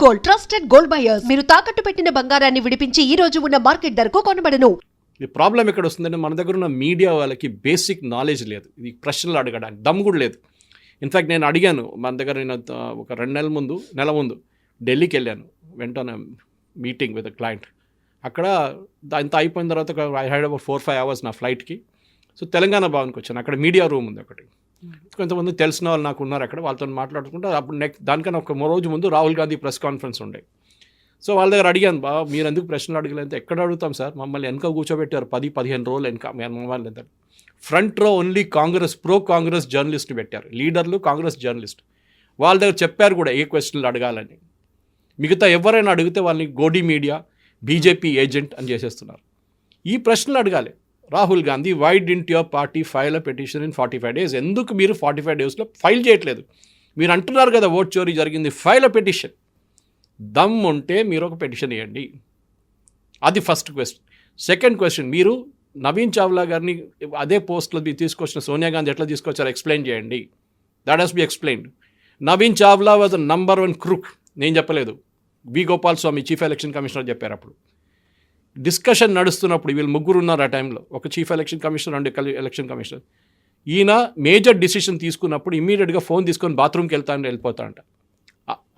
Gold, trusted gold buyers. మీరు తాకట్టు పెట్టిన బంగారాన్ని విడిపించి ఈ రోజు ఉన్న మార్కెట్ ధరకు కొనబడను. ఈ ప్రాబ్లం ఎక్కడ వస్తుందంటే మన దగ్గర ఉన్న మీడియా వాళ్ళకి బేసిక్ నాలెడ్జ్ లేదు, ఇది ప్రశ్నలు అడగడానికి దమ్ము కూడా లేదు. ఇన్ఫ్యాక్ట్ నేను అడిగాను, మన దగ్గర నేను ఒక 2 నెలల ముందు ఢిల్లీకి వెళ్ళాను, వెంట మీటింగ్ విత్ క్లయింట్. అక్కడ అంత అయిపోయిన తర్వాత ఐ హ్యాడ్ అబౌట్ 4-5 hours నా ఫ్లైట్కి. సో తెలంగాణ భవన్కి వచ్చాను, అక్కడ మీడియా రూమ్ ఉంది ఒకటి. కొంతమంది తెలిసిన వాళ్ళు నాకు ఉన్నారు అక్కడ, వాళ్ళతో మాట్లాడుకుంటే అప్పుడు దానికన్నా ఒక రోజు ముందు రాహుల్ గాంధీ ప్రెస్ కాన్ఫరెన్స్ ఉండే. సో వాళ్ళ దగ్గర అడిగాను, మీరు ఎందుకు ప్రశ్నలు అడగలేదు? ఎక్కడ అడుగుతాం సార్, మమ్మల్ని వెనక కూర్చోబెట్టారు 10-15 రోజులు వెనక. మమ్మల్ని ఎంత ఫ్రంట్ రో only Congress, pro Congress journalist పెట్టారు, లీడర్లు కాంగ్రెస్ జర్నలిస్ట్. వాళ్ళ దగ్గర చెప్పారు కూడా ఏ క్వశ్చన్లు అడగాలని. మిగతా ఎవరైనా అడిగితే వాళ్ళని గోడీ మీడియా, బీజేపీ ఏజెంట్ అని చేసేస్తున్నారు. ఈ ప్రశ్నలు అడగాలి. Rahul Gandhi, why didn't your party file a petition in 45 days? ఎందుకు మీరు 45 daysలో ఫైల్ చేయట్లేదు? మీరు అంటున్నారు కదా ఓట్ చోరీ జరిగింది, ఫైల్ అ పిటిషన్. దమ్ ఉంటే మీరు ఒక పిటిషన్ ఇవ్వండి. అది ఫస్ట్ క్వశ్చన్. సెకండ్ క్వశ్చన్, మీరు నవీన్ చావ్లా గారిని అదే పోస్ట్లో తీసుకొచ్చిన సోనియా గాంధీ ఎట్లా తీసుకొచ్చారో ఎక్స్ప్లెయిన్ చేయండి. That has B explained. Naveen Chawla was the number 1 crook. నేను చెప్పలేదు, వి గోపాల్ స్వామి చీఫ్ ఎలక్షన్ కమిషనర్ చెప్పారు. అప్పుడు డిస్కషన్ నడుస్తున్నప్పుడు వీళ్ళు ముగ్గురు ఉన్నారు ఆ టైంలో, ఒక chief election commissioner, 2 election commissioner. ఈయన మేజర్ డిసిషన్ తీసుకున్నప్పుడు ఇమీడియట్గా ఫోన్ తీసుకొని బాత్రూమ్కి వెళ్ళిపోతాడంట.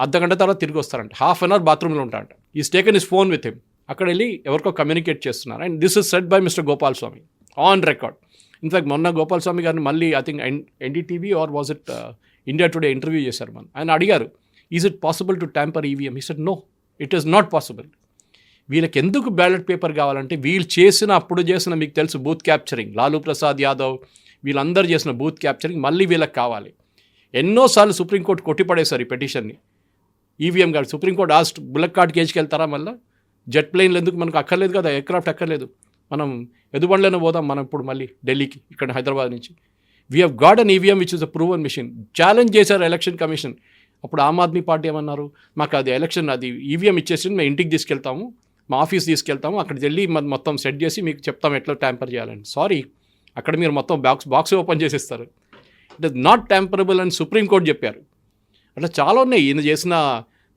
అర్ధగంట తర్వాత తిరిగి వస్తారంట, ½ an hour బాత్రూంలో ఉంటారంట. Is taken his phone with him. అక్కడ వెళ్ళి ఎవరికో కమ్యూనికేట్ చేస్తున్నారు. And this is said by mister Gopal Swami on record. In fact మొన్న గోపాల్ స్వామి గారిని మళ్ళీ I think NDTV or was it India Today interview చేశారు. ఆయన అడిగారు, is it possible to tamper EVM? He said no, it is not possible. వీళ్ళకి ఎందుకు ballot paper కావాలంటే వీళ్ళు అప్పుడు చేసిన మీకు తెలుసు బూత్ క్యాప్చరింగ్, లాలూ ప్రసాద్ యాదవ్ వీళ్ళందరూ చేసిన బూత్ క్యాప్చరింగ్ మళ్ళీ వీళ్ళకి కావాలి. ఎన్నోసార్లు సుప్రీంకోర్టు కొట్టిపడేశారు ఈ పిటిషన్ని. ఈవీఎం గారు సుప్రీంకోర్టు ఆస్ట్ బుల్లెట్ కార్డ్ కేసుకి వెళ్తారా? మళ్ళీ జెట్ ప్లేన్లు ఎందుకు? మనకు అక్కర్లేదు కదా, ఎయిర్క్రాఫ్ట్ అక్కర్లేదు. మనం ఎదుబండ్లోనే పోదాం మనం ఇప్పుడు మళ్ళీ ఢిల్లీకి, ఇక్కడ హైదరాబాద్ నుంచి. We have got an EVM which is a proven machine. Challenge చేశారు ఎలక్షన్ కమిషన్. అప్పుడు ఆమ్ ఆద్మీ పార్టీ ఏమన్నారు, మాకు అది ఎలక్షన్ అది ఈవీఎం ఇచ్చేసి మేము ఇంటికి తీసుకెళ్తాము, మా ఆఫీస్ తీసుకెళ్తాము, అక్కడికి వెళ్ళి మొత్తం సెట్ చేసి మీకు చెప్తాం ఎట్లా ట్యాంపర్ చేయాలని. సారీ, అక్కడ మీరు మొత్తం బాక్స్ ఓపెన్ చేసేస్తారు. ఇట్ ఇస్ నాట్ ట్యాంపరబుల్ అని సుప్రీంకోర్టు చెప్పారు. అట్లా చాలా ఉన్నాయి. ఈయన చేసిన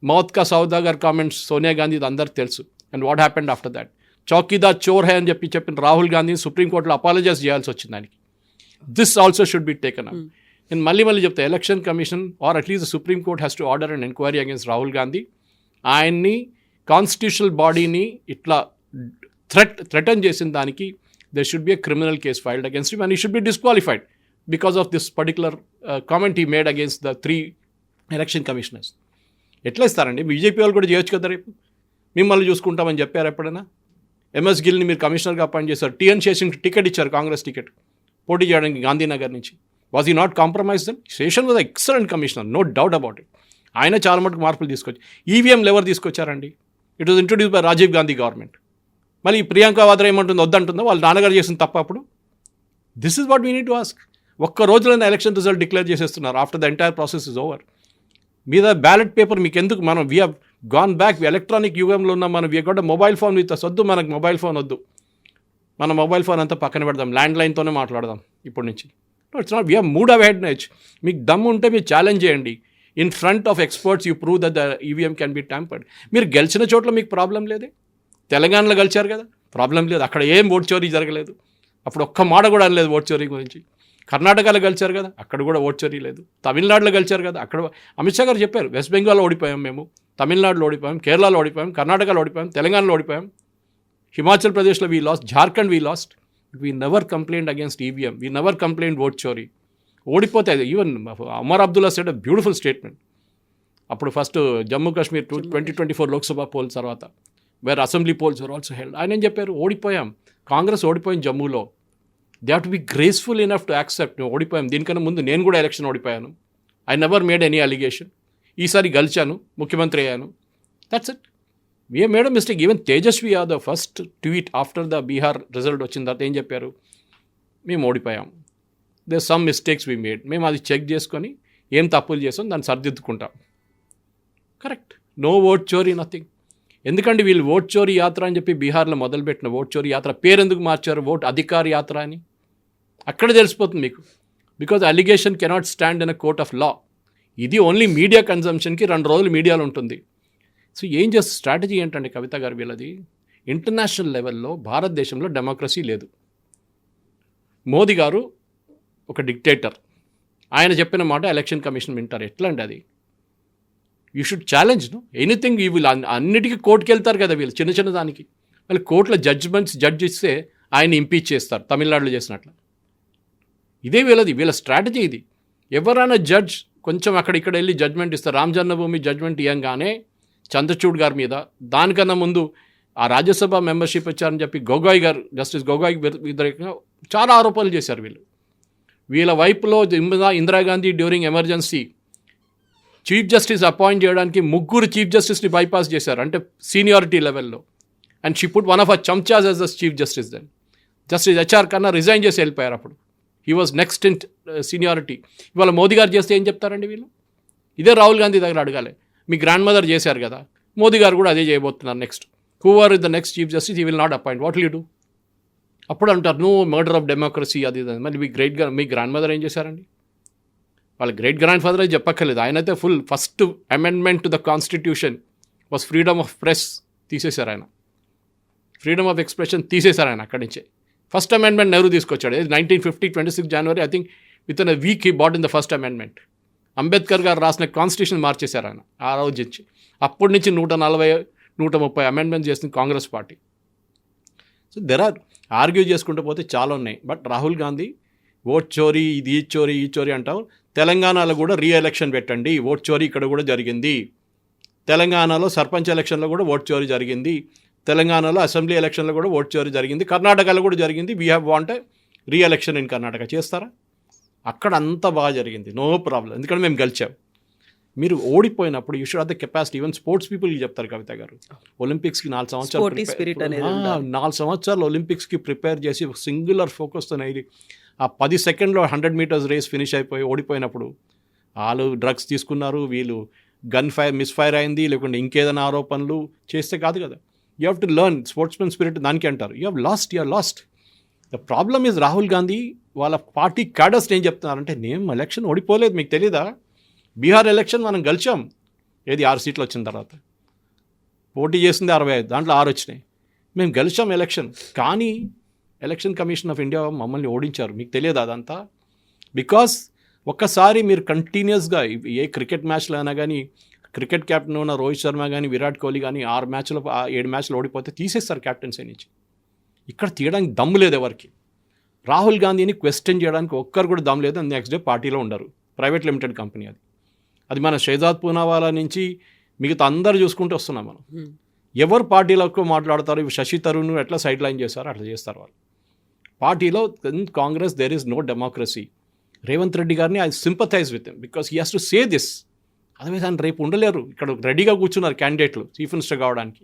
మౌత్ కా సౌదా గారి కామెంట్స్ సోనియా గాంధీ అందరికి తెలుసు. And what happened after that? Chowkidar Chor high అని చెప్పిన రాహుల్ గాంధీని సుప్రీంకోర్టులో అపాలజైజ్ చేయాల్సి వచ్చింది దానికి. This also should be taken up. నేను మళ్ళీ చెప్తా, election commission or at least supreme court has to order and enquiry against Rahul Gandhi. ఆయన్ని కాన్స్టిట్యూషనల్ బాడీని ఇట్లా థ్రెటన్ చేసిన దానికి there should be a criminal case filed against him and he should be disqualified because of this particular comment he made against the 3 election commissioners. ఎట్లా ఇస్తారండి? BJP వాళ్ళు కూడా చేయొచ్చు కదా, రేపు మిమ్మల్ని చూసుకుంటామని చెప్పారు ఎప్పుడైనా? ఎంఎస్ గిల్ని మీరు కమిషనర్గా అపాయింట్ చేశారు, టీఎన్ శేషన్ టికెట్ ఇచ్చారు, కాంగ్రెస్ టికెట్ పోటీ చేయడానికి గాంధీనగర్ నుంచి. Was he not compromise then? Seshan was excellent commissioner, no doubt about it. ఆయన చాలా మటుకు మార్పులు తీసుకొచ్చి. ఈవీఎంలు ఎవరు తీసుకొచ్చారండి? It was introduced by Rajiv Gandhi government. మళ్ళీ ప్రియాంక వాద్రా ఏమంటుందో వద్దంటుందో, వాళ్ళ నాన్నగారు చేసిన తప్ప అప్పుడు. This is what we need to ask. ఒక్క రోజులోనే ఎలక్షన్ రిజల్ట్ డిక్లేర్ చేసేస్తున్నారు after the entire process is over. మీద బ్యాలెట్ పేపర్ మీకు ఎందుకు? మనం we have gone back, electronic యుగంలో ఉన్నాం మనం. We got mobile phone with us. వద్దు మనకు మొబైల్ ఫోన్ వద్దు, మన మొబైల్ ఫోన్ అంతా పక్కన పెడదాం, ల్యాండ్ లైన్తోనే మాట్లాడదాం ఇప్పటి నుంచి. ఇట్స్ నాట్, వీ హ్యావ్ మూడ్ అవేడ్ నేచ్. మీకు దమ్ము ఉంటే మీరు ఛాలెంజ్ చేయండి. In front of experts you prove that the EVM can be tampered. మీరు గెలిచిన చోట్ల మీకు ప్రాబ్లం లేదే. తెలంగాణలో గెలిచారు కదా, ప్రాబ్లం లేదు, అక్కడ ఏం ఓట్ చోరీ జరగలేదు, అప్పుడు ఒక్క మాట కూడా అనలేదు ఓట్ చోరీ గురించి. కర్ణాటకలో గెలిచారు కదా, అక్కడ కూడా ఓట్ చోరీ లేదు. తమిళనాడులో గెలిచారు కదా, అక్కడ అమిత్ షా గారు చెప్పారు, వెస్ట్ బెంగాల్లో ఓడిపోయాం మేము, తమిళనాడులో ఓడిపోయాం, కేరళలో ఓడిపోయాం, కర్ణాటకలో ఓడిపోయాం, తెలంగాణలో ఓడిపోయాం, హిమాచల్ ప్రదేశ్లో we last, Jharkhand we last. We never complaint against EVM, we never complaint vote చోరీ. ఓడిపోతే even Amar Abdullah said a beautiful statement అప్పుడు ఫస్ట్ జమ్మూ కాశ్మీర్ 2024 లోక్సభ పోల్స్ తర్వాత, wear assembly poles are also held. ఆయన ఏం చెప్పారు? ఓడిపోయాం, కాంగ్రెస్ ఓడిపోయింది జమ్మూలో. They have to be graceful enough to accept. ఓడిపోయాం, దీనికన్నా ముందు నేను కూడా ఎలక్షన్ ఓడిపోయాను. I never made any allegation. ఈసారి గెలిచాను, ముఖ్యమంత్రి అయ్యాను, that's it. We have made a mistake. Even Tejashwi Yadav first tweet after the Bihar result వచ్చిన తర్వాత ఏం చెప్పారు? మేము ఓడిపోయాం, there some mistakes we made, మేము అది చెక్ చేసుకొని ఏం తప్పులు చేసాం దాన్ని సరిదిద్దుకుంటాం. కరెక్ట్, నో ఓట్ చోరీ, నథింగ్. ఎందుకంటే వీళ్ళు ఓట్ చోరీ యాత్ర అని చెప్పి బీహార్లో మొదలుపెట్టిన ఓట్ చోరీ యాత్ర పేరు ఎందుకు మార్చారు? ఓట్ అధికార్ యాత్ర అని. అక్కడ తెలిసిపోతుంది మీకు. Because allegation cannot stand in a court of law. ఇది ఓన్లీ మీడియా కన్జంప్షన్కి 2 రోజులు మీడియాలో ఉంటుంది. సో ఏం చేస్తే స్ట్రాటజీ ఏంటంటే కవిత గారు వీళ్ళది, ఇంటర్నేషనల్ లెవెల్లో భారతదేశంలో డెమోక్రసీ లేదు. మోదీ గారు ఒక డిక్టేటర్, ఆయన చెప్పిన మాట ఎలక్షన్ కమిషన్ వింటారు. ఎట్లా అండి అది? You should challenge anything. ఈ వీళ్ళు అన్నిటికీ కోర్టుకి వెళ్తారు కదా వీళ్ళు, చిన్న చిన్న దానికి. వాళ్ళు కోర్టులో జడ్జ్ ఇస్తే ఆయన ఇంపీచ్ చేస్తారు, తమిళనాడులో చేసినట్లు. ఇదే వీళ్ళ స్ట్రాటజీ ఇది. ఎవరైనా జడ్జ్ కొంచెం అక్కడిక్కడ వెళ్ళి జడ్జ్మెంట్ ఇస్తారు. రామ్ జన్మభూమి జడ్జ్మెంట్ ఇవ్వగానే చంద్రచూడ్ గారి మీద, దానికన్నా ముందు ఆ రాజ్యసభ మెంబర్షిప్ ఇచ్చారని చెప్పి గొగోయ్ గారు, జస్టిస్ గొగోయ్ వ్యతిరేకంగా చాలా ఆరోపణలు చేశారు వీళ్ళు. వీళ్ళ వైపులో Indira Gandhi during emergency chief justice appoint చేయడానికి 3 చీఫ్ జస్టిస్ని బైపాస్ చేశారు, అంటే సీనియారిటీ లెవెల్లో. And she put one of a చంచాస్ as the chief justice. Then justice HR కన్నా రిజైన్ చేసి వెళ్ళిపోయారు. అప్పుడు he was next in seniority. ఇవాళ మోదీ గారు చేస్తే ఏం చెప్తారండి వీళ్ళు? ఇదే రాహుల్ గాంధీ దగ్గర అడగాలి. మీ గ్రాండ్ మదర్ చేశారు కదా, మోదీ గారు కూడా అదే చేయబోతున్నారు next. Who are the next chief justice, he will not appoint, what will you do? అప్పుడు అంటారు నో మర్డర్ ఆఫ్ డెమోక్రసీ అది. మరి మీ గ్రాండ్ మదర్ ఏం చేశారండి? వాళ్ళ గ్రేట్ గ్రాండ్ ఫాదర్ అయితే చెప్పక్కర్లేదు. ఆయనైతే first amendment to the constitution was freedom of press తీసేశారు ఆయన. ఫ్రీడమ్ ఆఫ్ ఎక్స్ప్రెషన్ తీసేశారు ఆయన అక్కడి నుంచే. ఫస్ట్ అమెండ్మెంట్ నెహ్రూ తీసుకొచ్చాడు. 1950 26 జనవరి, I think within a week he bought in the first amendment. Ambedkar గారు రాసిన కాన్స్టిట్యూషన్ మార్చేశారు ఆయన ఆ రోజు నుంచి. అప్పటి నుంచి 140 130 అమెండ్మెంట్ చేసింది కాంగ్రెస్ పార్టీ. సో ఆర్గ్యూ చేసుకుంటూ పోతే చాలా ఉన్నాయి. బట్ రాహుల్ గాంధీ ఓట్ చోరీ, ఇది ఈ చోరీ అంటావు. తెలంగాణలో కూడా రీఎలక్షన్ పెట్టండి, ఓట్ చోరీ ఇక్కడ కూడా జరిగింది. తెలంగాణలో సర్పంచ్ ఎలక్షన్లో కూడా ఓట్ చోరీ జరిగింది. తెలంగాణలో అసెంబ్లీ ఎలక్షన్లో కూడా ఓట్ చోరీ జరిగింది. కర్ణాటకలో కూడా జరిగింది. We have want re-election in Karnataka. చేస్తారా? అక్కడ అంతా బాగా జరిగింది, నో ప్రాబ్లం, ఎందుకంటే మేము గెలిచాం. మీరు ఓడిపోయినప్పుడు you should have the capacity. Even sports పీపుల్కి చెప్తారు కవిత గారు, ఒలింపిక్స్కి 4 సంవత్సరాలు ఒలింపిక్స్కి ప్రిపేర్ చేసి సింగులర్ ఫోకస్తో ఇది ఆ 10 సెకండ్లో 100 మీటర్స్ రేస్ ఫినిష్ అయిపోయి ఓడిపోయినప్పుడు వాళ్ళు డ్రగ్స్ తీసుకున్నారు, వీళ్ళు మిస్ఫైర్ అయింది, లేకుంటే ఇంకేదైనా ఆరోపణలు చేస్తే కాదు కదా. You have to learn sportsmen spirit, దానికి అంటారు. You have lost. The problem is Rahul Gandhi వాళ్ళ పార్టీ క్యాడర్స్ ఏం చెప్తున్నారంటే, నేను ఎలక్షన్ ఓడిపోలేదు, మీకు తెలీదా? బీహార్ ఎలక్షన్ మనం గెలిచాం. ఏది 6 సీట్లు వచ్చిన తర్వాత, పోటీ చేసింది 65, దాంట్లో 6 వచ్చినాయి. మేము గెలిచాం ఎలక్షన్. కానీ ఎలక్షన్ కమిషన్ ఆఫ్ ఇండియా మమ్మల్ని ఓడించారు, మీకు తెలియదు అదంతా. బికాస్ ఒక్కసారి మీరు కంటిన్యూస్గా ఏ క్రికెట్ మ్యాచ్లో అయినా కానీ, క్రికెట్ కెప్టెన్ ఉన్న రోహిత్ శర్మ కానీ, విరాట్ కోహ్లీ కానీ 7 మ్యాచ్లు ఓడిపోతే తీసేస్తారు క్యాప్టెన్సీ నుంచి. ఇక్కడ తీయడానికి దమ్ము లేదు ఎవరికి. రాహుల్ గాంధీని క్వశ్చన్ చేయడానికి ఒక్కరు కూడా దమ్ము లేదు. నెక్స్ట్ డే పార్టీలో ఉండరు. ప్రైవేట్ లిమిటెడ్ కంపెనీ అది మన షహజాద్ పూనావాలా నుంచి మిగతా అందరు చూసుకుంటూ వస్తున్నాం మనం. ఎవరు పార్టీలకు మాట్లాడతారు, శశి తరూర్ను ఎట్లా సైడ్ లైన్ చేస్తారో అట్లా చేస్తారు వాళ్ళు. పార్టీలో Congress there is no democracy. Revanth Reddy గారిని I sympathise with him because he has to say this. Otherwise ఆయన రేపు ఉండలేరు. ఇక్కడ రెడీగా కూర్చున్నారు క్యాండిడేట్లు చీఫ్ మినిస్టర్ కావడానికి.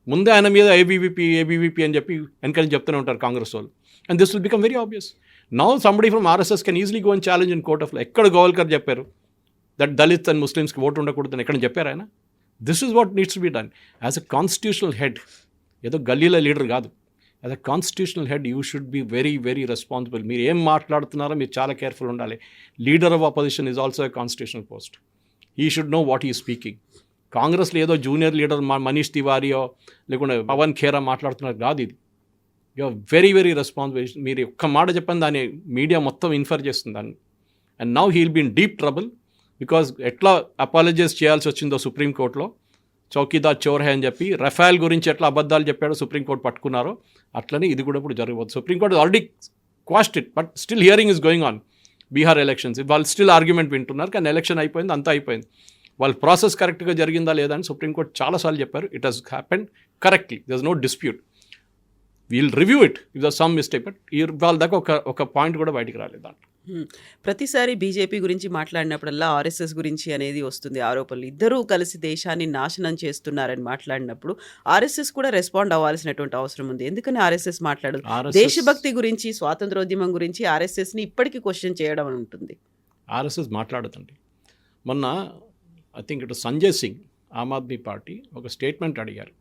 ముందే ఆయన మీద ఏబీవీపీ అని చెప్పి వెనకాల చెప్తూనే ఉంటారు కాంగ్రెస్ వాళ్ళు. And this will become very obvious. Now somebody from RSS can easily go and challenge in court of లా. ఎక్కడ గోవల్కర్ చెప్పారు దట్ దళిత్ అండ్ ముస్లిమ్స్కి ఓటు ఉండకూడదని ఎక్కడ చెప్పారు ఆయన? This is what needs to be done as a constitutional head. ఏదో గల్లీల leader కాదు. As a constitutional head you should be very very responsible. మీరు ఏం మాట్లాడుతున్నారో మీరు చాలా కేర్ఫుల్ ఉండాలి. Leader of opposition is also a constitutional post. He should know what he speaking. కాంగ్రెస్లో ఏదో జూనియర్ లీడర్ మనీష్ తివారియో లేకుంటే పవన్ ఖేరా మాట్లాడుతున్నారు కాదు ఇది. You are very very responsible. మీరు ఒక్క మాట చెప్పని దాన్ని మీడియా మొత్తం ఇన్ఫర్ చేస్తుంది దాన్ని. And now he will be in deep trouble because ఎట్లా అపాలజైజ్ చేయాల్సి వచ్చిందో సుప్రీంకోర్టులో, చౌకీదార్ చోర్ హే అని చెప్పి రఫేల్ గురించి ఎట్లా అబద్ధాలు చెప్పాడో సుప్రీంకోర్టు పట్టుకున్నారో అట్లనే ఇది కూడా ఇప్పుడు జరగబోతుంది. Supreme Court already quashed it, but still hearing is going on. Bihar elections వాళ్ళు స్టిల్ ఆర్గ్యుమెంట్ వింటున్నారు, కానీ ఎలక్షన్ అయిపోయింది, అంతా అయిపోయింది. వాళ్ళ ప్రాసెస్ కరెక్ట్గా జరిగిందా లేదా అని సుప్రీంకోర్టు చాలాసార్లు చెప్పారు. It has happened correctly, there is no dispute. We'll review it if there some mistake. But వాళ్ళ దాకా ఒక పాయింట్ కూడా బయటికి రాలేదు దాంట్లో. ప్రతిసారి బీజేపీ గురించి మాట్లాడినప్పుడల్లా ఆర్ఎస్ఎస్ గురించి అనేది వస్తుంది ఆరోపణలు. ఇద్దరూ కలిసి దేశాన్ని నాశనం చేస్తున్నారని మాట్లాడినప్పుడు ఆర్ఎస్ఎస్ కూడా రెస్పాండ్ అవ్వాల్సినటువంటి అవసరం ఉంది. ఎందుకని ఆర్ఎస్ఎస్ మాట్లాడదు? దేశభక్తి గురించి, స్వాతంత్రోద్యమం గురించి ఆర్ఎస్ఎస్ని ఇప్పటికీ క్వశ్చన్ చేయడం అని ఉంటుంది. ఆర్ఎస్ఎస్ మాట్లాడుతుంది. మొన్న ఐ థింక్ ఇటు సంజయ్ సింగ్ ఆమ్ ఆద్మీ పార్టీ ఒక స్టేట్మెంట్ అడిగారు,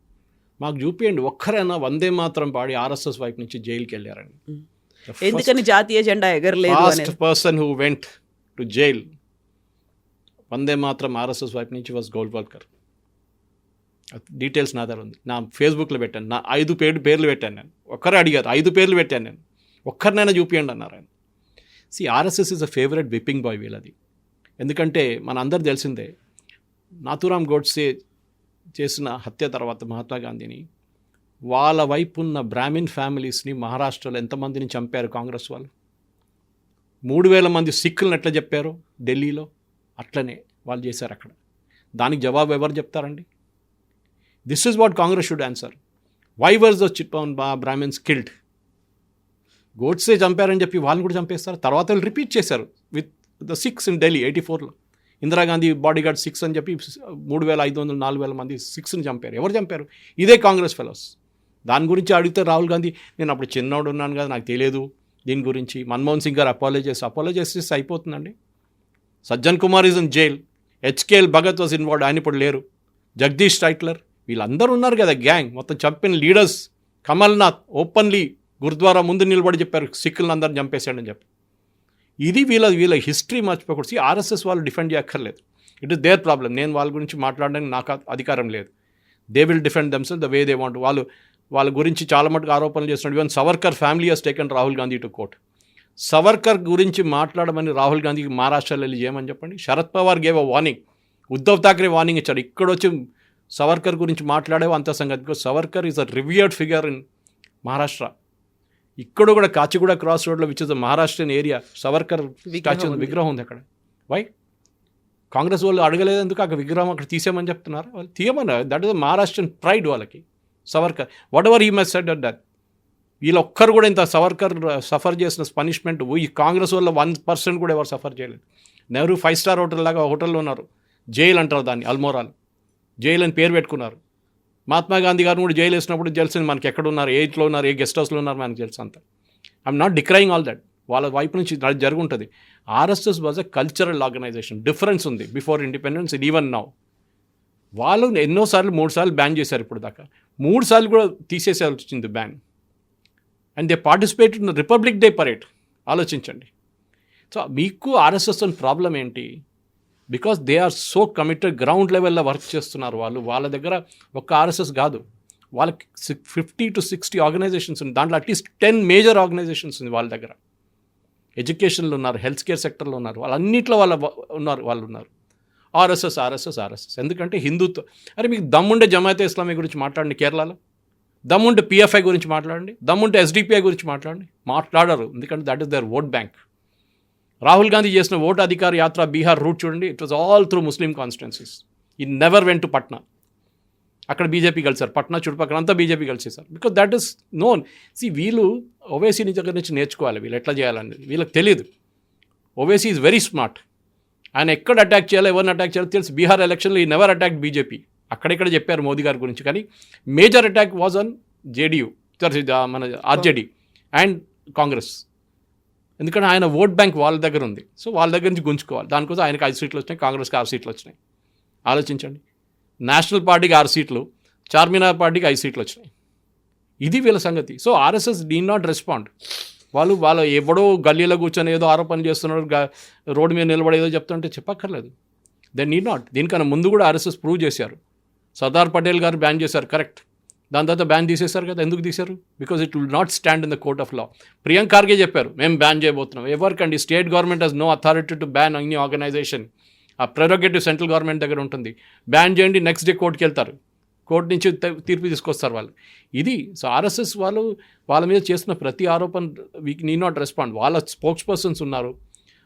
మాకు చూపియండి ఒక్కరైనా వందే మాత్రం పాడి ఆర్ఎస్ఎస్ వైపు నుంచి జైలుకి వెళ్ళారని. ఎందుకని జాతీయ జెండా ఎగరలేదు? First person who went to jail Vande మాత్రం ఆర్ఎస్ఎస్ వైపు నుంచి వాజ్ గోల్వల్కర్. డీటెయిల్స్ నా దగ్గర ఉంది. నా ఫేస్బుక్లో పెట్టాను. నా 5 పేర్లు పెట్టాను నేను. ఒక్కరే అడిగారు, 5 పేర్లు పెట్టాను నేను. ఒక్కరినైనా చూపించండి అన్నారు ఆయన. RSS is a favourite whipping boy వీళ్ళది. ఎందుకంటే మన అందరు తెలిసిందే, నాథూరామ్ గోడ్సే చేసిన హత్య తర్వాత మహాత్మా గాంధీని, వాళ్ళ వైపు ఉన్న బ్రాహ్మిన్ ఫ్యామిలీస్ని మహారాష్ట్రలో ఎంతమందిని చంపారు కాంగ్రెస్ వాళ్ళు? 3,000 మంది సిక్కులను ఎట్లా చెప్పారు ఢిల్లీలో, అట్లనే వాళ్ళు చేశారు అక్కడ. దానికి జవాబు ఎవరు చెప్తారండి? This is what Congress should answer. Why was the Brahmins killed? Godse చంపారని చెప్పి వాళ్ళని కూడా చంపేస్తారు. తర్వాత వాళ్ళు రిపీట్ చేశారు with the six in Delhi 84లో. Indira Gandhi bodyguard 6 అని చెప్పి 3,500 4,000 మంది సిక్స్ని చంపారు. ఎవరు చంపారు? ఇదే కాంగ్రెస్ ఫెలోస్. దాని గురించి అడిగితే రాహుల్ గాంధీ, నేను అప్పుడు చిన్నోడు ఉన్నాను కదా, నాకు తెలియదు దీని గురించి. మన్మోహన్ సింగ్ గారు అపాలజైజ్ చేస్తే అయిపోతుందండి. Sajjan Kumar is in jail. HKL Bhagat was involved, ఆయన ఇప్పుడు లేరు. జగదీష్ టైట్లర్, వీళ్ళందరూ ఉన్నారు కదా గ్యాంగ్, మొత్తం చంపిన లీడర్స్. కమల్నాథ్ ఓపెన్లీ గురుద్వారా ముందు నిలబడి చెప్పారు సిక్కులను అందరూ చంపేశాడని చెప్పి. ఇది వీళ్ళ హిస్టరీ మర్చిపోకూడదు. ఆర్ఎస్ఎస్ వాళ్ళు డిఫెండ్ చేయక్కర్లేదు. It is their problem. నేను వాళ్ళ గురించి మాట్లాడడానికి నాకు అధికారం లేదు. They will defend themselves the way they want. వాళ్ళ గురించి చాలా మటుకు ఆరోపణలు చేస్తున్నాడు. Even Savarkar family has taken Rahul Gandhi to court. Savarkar గురించి మాట్లాడమని రాహుల్ గాంధీకి మహారాష్ట్రలో వెళ్ళి చేయమని చెప్పండి. Sharad Pawar gave a warning. Uddhav Thackeray warning ఇచ్చాడు. ఇక్కడ వచ్చి సవర్కర్ గురించి మాట్లాడేవో అంత సంగతి. Because Savarkar is a revered figure in Maharashtra. ఇక్కడ కూడా కాచిగూడ క్రాస్ రోడ్లో which is the Maharashtrian area, Savarkar statue విగ్రహం ఉంది అక్కడ. వై కాంగ్రెస్ వాళ్ళు అడగలేదు ఎందుకు? అక్కడ విగ్రహం అక్కడ తీసేయమని చెప్తున్నారు. వాళ్ళు తీయమన్నారు. That is the Maharashtrian pride వాళ్ళకి. Savarkar what ever he must said at that. వీళ్ళొక్కరు కూడా ఇంత సవర్కర్ సఫర్ చేసిన పనిష్మెంట్ ఈ కాంగ్రెస్ వల్ల 1% కూడా ఎవరు సఫర్ చేయలేదు. నెహ్రూ 5-స్టార్ హోటల్ లాగా హోటల్లో ఉన్నారు. జైలు అంటారు దాన్ని, అల్మోరాల్ జైలు అని పేరు పెట్టుకున్నారు. మహాత్మా గాంధీ గారిని కూడా జైలు వేసినప్పుడు తెలిసింది మనకి ఎక్కడ ఉన్నారు, ఏ ఇంట్లో ఉన్నారు, ఏ గెస్ట్ హౌస్లో ఉన్నారు మనకు తెలుసు అంతా. I'm not decrying all that. వాళ్ళ వైపు నుంచి జరుగుంటుంది. RSS was a cultural organisation. Difference ఉంది before independence and even now. వాళ్ళు ఎన్నోసార్లు 3 సార్లు బ్యాన్ చేశారు. ఇప్పుడు దాకా 3 సార్లు కూడా తీసేసేయాల్సి వచ్చింది ban. And they participate in republic day parade. ఆలోచించండి. సో మీకు ఆర్ఎస్ఎస్ అని ప్రాబ్లం ఏంటి? Because they are so committed. Ground లెవెల్లో వర్క్ చేస్తున్నారు వాళ్ళు. వాళ్ళ దగ్గర ఒక్క ఆర్ఎస్ఎస్ కాదు, వాళ్ళకి 50 to 60 ఆర్గనైజేషన్స్ ఉంది. దాంట్లో అట్లీస్ట్ 10 మేజర్ ఆర్గనైజేషన్స్ ఉంది వాళ్ళ దగ్గర. ఎడ్యుకేషన్లో ఉన్నారు, హెల్త్ కేర్ సెక్టర్లో ఉన్నారు, వాళ్ళన్నింటిలో వాళ్ళు ఉన్నారు. ఆర్ఎస్ఎస్. ఎందుకంటే హిందుత్వం. అరే మీకు దమ్ముండే జమాయతే ఇస్లామీ గురించి మాట్లాడండి కేరళలో, దమ్ముంటే పిఎఫ్ఐ గురించి మాట్లాడండి, దమ్ముంటే ఎస్డిపిఐ గురించి మాట్లాడరు. ఎందుకంటే that is their vote bank. Rahul Gandhi చేసిన ఓటు అధికార యాత్ర బీహార్ రూట్ చూడండి. It was all through Muslim constituencies. He never went to Patna. అక్కడ బీజేపీ కలిసారు. పట్నా చుట్టుపక్కల అంతా బీజేపీ కలిసేసారు. Because that is known. వీళ్ళు ఓవైసీ దగ్గర నుంచి నేర్చుకోవాలి. వీళ్ళు ఎట్లా చేయాలనేది వీళ్ళకి తెలియదు. Owaisi is very smart. ఆయన ఎక్కడ అటాక్ చేయాలో, ఎవరిని అటాక్ చేయాలో తెలుసు. బీహార్ ఎలక్షన్లో ఈ నెవర్ అటాక్ బీజేపీ. అక్కడెక్కడ చెప్పారు మోదీ గారి గురించి, కానీ major attack was on JDU, మన ఆర్జేడీ అండ్ కాంగ్రెస్. ఎందుకంటే ఆయన ఓట్ బ్యాంక్ వాళ్ళ దగ్గర ఉంది. సో వాళ్ళ దగ్గర నుంచి గుంజుకోవాలి. దానికోసం ఆయనకు 5 సీట్లు వచ్చినాయి, కాంగ్రెస్కి 6 సీట్లు వచ్చినాయి. ఆలోచించండి. నేషనల్ పార్టీకి 6 సీట్లు, చార్మినార్ పార్టీకి 5 సీట్లు వచ్చినాయి. ఇది వీళ్ళ సంగతి. So RSS did not respond. వాళ్ళు ఎవడో గల్లీలో కూర్చొని ఏదో ఆరోపణలు చేస్తున్నారు, రోడ్డు మీద నిలబడి ఏదో చెప్తుంటే చెప్పక్కర్లేదు. They need not. దీనికన్నా ముందు కూడా ఆర్ఎస్ఎస్ ప్రూవ్ చేశారు. సర్దార్ పటేల్ గారు బ్యాన్ చేశారు, కరెక్ట్. దాని తర్వాత బ్యాన్ తీసేశారు కదా. ఎందుకు తీశారు? Because it will not stand in the court of law. Priyank Kharge చెప్పారు, మేము బ్యాన్ చేయబోతున్నాం. ఎవరికండి? State government has no authority to ban any organisation. ఆ ప్రెరోగేటివ్ సెంట్రల్ గవర్నమెంట్ దగ్గర ఉంటుంది. బ్యాన్ చేయండి, నెక్స్ట్ డే కోర్టుకి వెళ్తారు, కోర్టు నుంచి తీర్పు తీసుకొస్తారు వాళ్ళు. ఇది. సో ఆర్ఎస్ఎస్ వాళ్ళ మీద చేసిన ప్రతి ఆరోపణ వీ నీ నాట్ రెస్పాండ్. వాళ్ళ స్పోక్స్ పర్సన్స్ ఉన్నారు,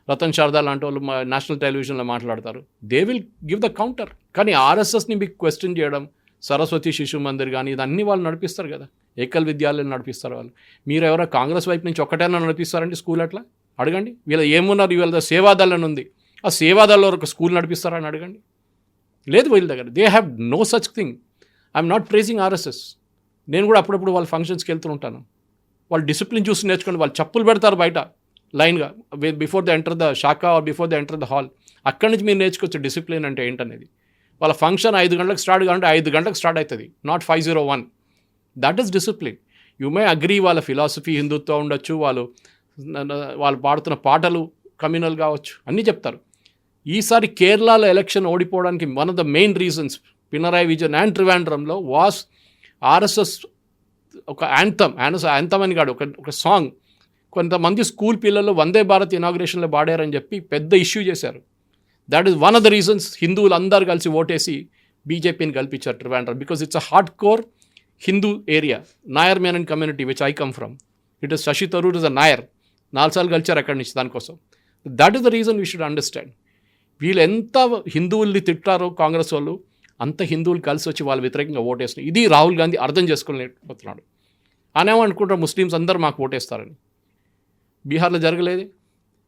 రతన్ శారదా లాంటి వాళ్ళు నేషనల్ టెలివిజన్లో మాట్లాడతారు. They will give the counter. కానీ ఆర్ఎస్ఎస్ని మీకు క్వశ్చన్ చేయడం, సరస్వతి శిశు మందిర్ కానీ ఇదన్నీ వాళ్ళు నడిపిస్తారు కదా. ఏకల్ విద్యాలయాలు నడిపిస్తారు వాళ్ళు. మీరు ఎవరో కాంగ్రెస్ వైపు నుంచి ఒక్కటైనా నడిపిస్తారండి స్కూల్? అట్లా అడగండి. వీళ్ళ ఏమున్నారు? వీళ్ళ సేవాదళం ఉంది. ఆ సేవాదళంలో ఒక స్కూల్ నడిపిస్తారని అడగండి. లేదు వీళ్ళ దగ్గర. They have no such thing. I'm not praising RSS. నేను కూడా అప్పుడప్పుడు వాళ్ళ ఫంక్షన్స్కి వెళ్తూ ఉంటాను. వాళ్ళు డిసిప్లిన్ చూసి నేర్చుకోండి. వాళ్ళు చెప్పులు పెడతారు బయట లైన్గా, బిఫోర్ ద ఎంటర్ ద శాఖ are before the enter the hall. అక్కడి నుంచి మీరు నేర్చుకోవచ్చు డిసిప్లిన్ అంటే ఏంటనేది. వాళ్ళ ఫంక్షన్ 5 గంటలకు స్టార్ట్ కావాలంటే 5 గంటలకు స్టార్ట్ అవుతుంది, not 5:01. That is discipline. You may agree వాళ్ళ ఫిలాసఫీ హిందుత్వం ఉండొచ్చు, వాళ్ళు పాడుతున్న పాటలు కమ్యూనల్ కావచ్చు, అన్నీ చెప్తారు. ఈసారి కేరళలో ఎలక్షన్ ఓడిపోవడానికి one of the main reasons Pinarayi Vijayan and ట్రివాండ్రంలో వాస్ ఆర్ఎస్ఎస్ ఒక యాంథమ్ అని కాదు, ఒక సాంగ్ కొంతమంది స్కూల్ పిల్లలు వందే భారత్ ఇనాగ్రేషన్లో పాడారని చెప్పి పెద్ద ఇష్యూ చేశారు. That is one of the reasons హిందువులు అందరు కలిసి ఓటేసి బీజేపీని కల్పించారు Trivandrum, because it's a hard core Hindu area. Nair Menon community which I come from, it is Shashi Tharoor is a Nair, 4 సార్లు కలిచారు అక్కడి నుంచి దానికోసం. That is the reason we should understand. వీళ్ళు ఎంత హిందువుల్ని తిట్టారో కాంగ్రెస్ వాళ్ళు, అంత హిందువులు కలిసి వచ్చి వాళ్ళ వ్యతిరేకంగా ఓటేస్తున్నారు. ఇది రాహుల్ గాంధీ అర్థం చేసుకోలేకపోతున్నాడు. అనేమనుకుంటారు ముస్లిమ్స్ అందరూ మాకు ఓటేస్తారని. బీహార్లో జరగలేదు.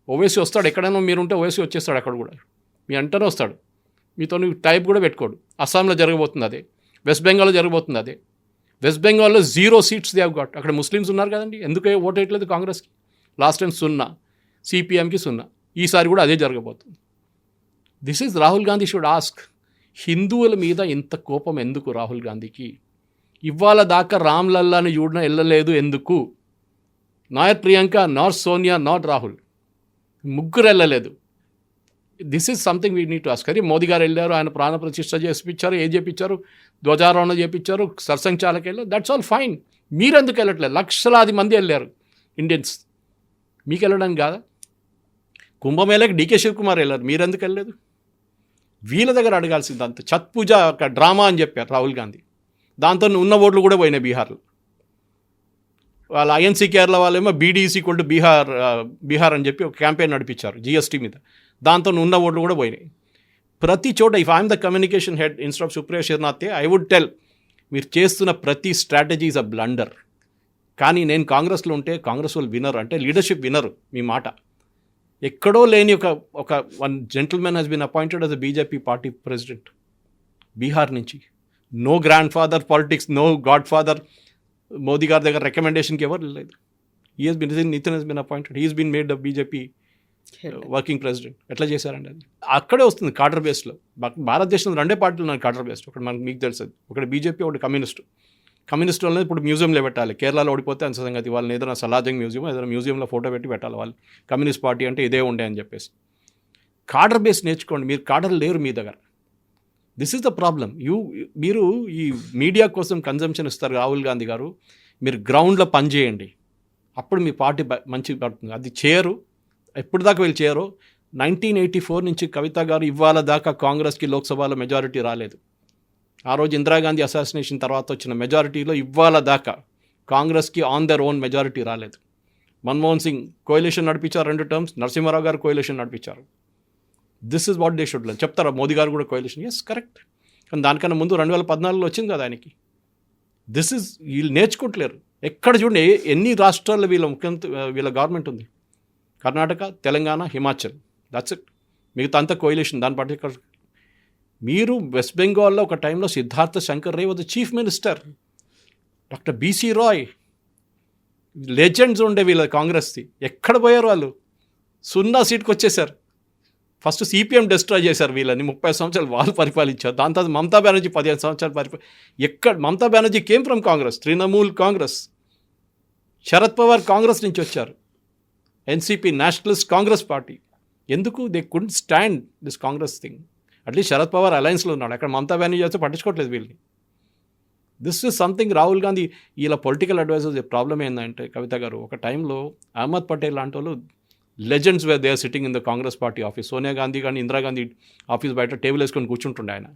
ఓవైసీ వస్తాడు, ఎక్కడైనా మీరుంటే ఓవైసీ వచ్చేస్తాడు, అక్కడ కూడా మీ అంటనే వస్తాడు, మీతో టైప్ కూడా పెట్టుకోడు. అస్సాంలో జరగబోతుంది అదే, వెస్ట్ బెంగాల్లో జరగబోతుంది అదే. వెస్ట్ బెంగాల్లో 0 సీట్స్ దే హ్యావ్ గాట్. అక్కడ ముస్లిమ్స్ ఉన్నారు కదండి, ఎందుకు ఓటు వేయట్లేదు కాంగ్రెస్కి? లాస్ట్ టైం 0, సిపిఎంకి 0, ఈసారి కూడా అదే జరగబోతుంది. This is Rahul Gandhi should ask, హిందువుల మీద ఇంత కోపం ఎందుకు రాహుల్ గాంధీకి? ఇవాళ దాకా రామ్లల్లాని చూడడం వెళ్ళలేదు ఎందుకు? Not Priyanka, not Sonia, not Rahul, ముగ్గురు వెళ్ళలేదు. This is something we need to ask. అరే మోదీ గారు వెళ్ళారు, ఆయన ప్రాణ ప్రతిష్ఠ చేపించారు, ఏం చేపించారు, ధ్వజారోహణ చేపించారు, సర్సంఘచాలకు వెళ్ళారు, దట్స్ ఆల్ ఫైన్. మీరెందుకు వెళ్ళట్లేదు? లక్షలాది మంది వెళ్ళారు ఇండియన్స్, మీకు వెళ్ళడానికి కాదా? కుంభమేళకి డీకే శివకుమార్ వెళ్ళారు, మీరెందుకు వెళ్ళలేదు? వీళ్ళ దగ్గర అడగాల్సింది. అంత ఛత్ పూజ ఒక డ్రామా అని చెప్పారు రాహుల్ గాంధీ, దాంతో ఉన్న ఓట్లు కూడా పోయినాయి బీహార్లో. వాళ్ళ ఐఎన్సీ కేరళ వాళ్ళేమో బీడీఈసీ కొల్టు బీహార్ అని చెప్పి ఒక క్యాంపెయిన్ నడిపించారు జిఎస్టీ మీద, దాంతో ఉన్న ఓట్లు కూడా పోయినాయి. ప్రతి చోట if I'm the communication head instead of Supriya Shrinate, I would tell, మీరు చేస్తున్న ప్రతి స్ట్రాటజీ ఈజ్ అ బ్లండర్. కానీ నేను కాంగ్రెస్లో ఉంటే కాంగ్రెస్ వాళ్ళు వినరు, అంటే లీడర్షిప్ వినరు మీ మాట. ఎక్కడో లేని ఒక one gentleman has been appointed as a BJP party president Bihar నుంచి. No grandfather politics, no godfather. Modi గారి దగ్గర రికమెండేషన్కి ఎవరు లేదు. Nitin has been appointed, he has been made the BJP working president. ఎట్లా చేశారండి అది? అక్కడే వస్తుంది కాడర్ బేస్లో. భారతదేశంలో 2 పార్టీలు ఉన్నాయి కాడర్ బేస్డ్. ఒకటి మనకు మీకు తెలుసు, ఒకటి బీజేపీ, ఒకటి కమ్యూనిస్టు వాళ్ళని ఇప్పుడు మ్యూజియంలో పెట్టాలి. కేరళలో ఓడిపోతే అంత సంగతి, వాళ్ళని ఏదైనా సలాజంగ్ మ్యూజియం, ఏదైనా మ్యూజియంలో ఫోటో పెట్టి పెట్టాలి. వాళ్ళు కమ్యూనిస్ట్ పార్టీ అంటే ఇదే ఉండే అని చెప్పేసి. కాడర్ బేస్ నేర్చుకోండి, మీరు కాడర్ లేరు మీ దగ్గర. This is the problem. మీరు ఈ మీడియా కోసం కన్జంప్షన్ ఇస్తారు రాహుల్ గాంధీ గారు. మీరు గ్రౌండ్లో పనిచేయండి, అప్పుడు మీ పార్టీ మంచి పడుతుంది. అది చేయరు, ఎప్పుడు దాకా వీళ్ళు చేయరు. 1984 నుంచి కవిత గారు ఇవాళ దాకా కాంగ్రెస్కి లోక్సభలో మెజారిటీ రాలేదు. ఆ రోజు ఇందిరాగాంధీ అసాసినేషన్ తర్వాత వచ్చిన మెజారిటీలో ఇవాళ దాకా కాంగ్రెస్కి ఆన్ దర్ ఓన్ మెజారిటీ రాలేదు. మన్మోహన్ సింగ్ కోయలేషన్ నడిపించారు 2 టర్మ్స్, నరసింహారావు గారు కోయలేషన్ నడిపించారు. This is what they should learn. చెప్తారా మోదీ గారు కూడా కోయలేషన్? Yes, correct. కానీ దానికన్నా ముందు 2014లో వచ్చింది కదా ఆయనకి. దిస్ ఇస్, వీళ్ళు నేర్చుకోవట్లేరు. ఎక్కడ చూడండి, ఎన్ని రాష్ట్రాల్లో వీళ్ళ గవర్నమెంట్ ఉంది? Karnataka, Telangana, Himachal, that's it. మిగతా అంతా కోయలేషన్. దాని పర్టికులర్ మీరు వెస్ట్ బెంగాల్లో ఒక టైంలో Siddhartha Shankar Ray was chief minister, doctor BC Roy, legends ఉండే వీళ్ళ కాంగ్రెస్ది. ఎక్కడ పోయారు వాళ్ళు? 0 సీట్కి వచ్చేసారు. ఫస్ట్ సిపిఎం డిస్ట్రాయ్ చేశారు వీళ్ళని. 30 సంవత్సరాలు వాళ్ళు పరిపాలించారు. దాని తర్వాత మమతా బెనర్జీ 15 సంవత్సరాలు ఎక్కడ? Mamata Banerjee came from Congress, Trinamool Congress. శరద్ పవార్ కాంగ్రెస్ నుంచి వచ్చారు, ఎన్సీపీ, నేషనలిస్ట్ కాంగ్రెస్ పార్టీ. ఎందుకు? They couldn't stand this Congress thing. At least Sharad Pawar అలయన్స్లో ఉన్నాడు, అక్కడ మమతా బెనర్జీ చేస్తే పట్టించుకోవట్లేదు వీళ్ళని. This is something Rahul Gandhi ఇలా పొలిటికల్ అడ్వైజర్స్ ప్రాబ్లం ఏంటంటే, కవిత గారు, ఒక టైంలో అహ్మద్ పటేల్ లాంటి వాళ్ళు legends where they are sitting in the Congress party office. Sonia Gandhi కానీ ఇందిరాగాంధీ ఆఫీస్ బయట టేబుల్ వేసుకొని కూర్చుంటుండే ఆయన.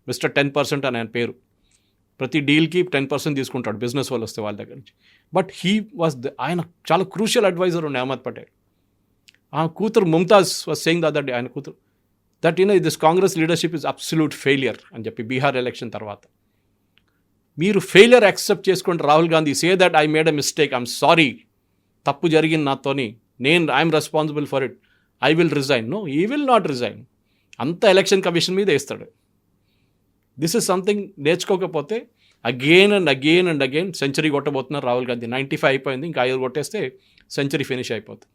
మిస్టర్ 10% అని ఆయన పేరు. ప్రతి డీల్కి 10% తీసుకుంటాడు బిజినెస్ వాళ్ళు వస్తే వాళ్ళ దగ్గర నుంచి. బట్ హీ వాజ్ ఆయన చాలా క్రూషియల్ అడ్వైజర్ ఉండే అహ్మద్ పటేల్. ఆ కూతురు Mumtaz was saying the other day, ఆయన కూతురు, that this Congress leadership is absolute failure అని చెప్పి బీహార్ ఎలక్షన్ తర్వాత. మీరు ఫెయిలియర్ యాక్సెప్ట్ చేసుకోండి Rahul Gandhi. Say that I made a mistake, I'm sorry, తప్పు జరిగింది నాతోని, I'm responsible for it, I will resign. No, he will not resign. అంత ఎలక్షన్ కమిషన్ మీద వేస్తాడు. దిస్ ఇస్ సంథింగ్ నేర్చుకోకపోతే అగైన్ అండ్ అగైన్ సెంచరీ కొట్టబోతున్నారు రాహుల్ గాంధీ. 95 అయిపోయింది, ఇంకా 5 కొట్టేస్తే సెంచరీ ఫినిష్ అయిపోతుంది.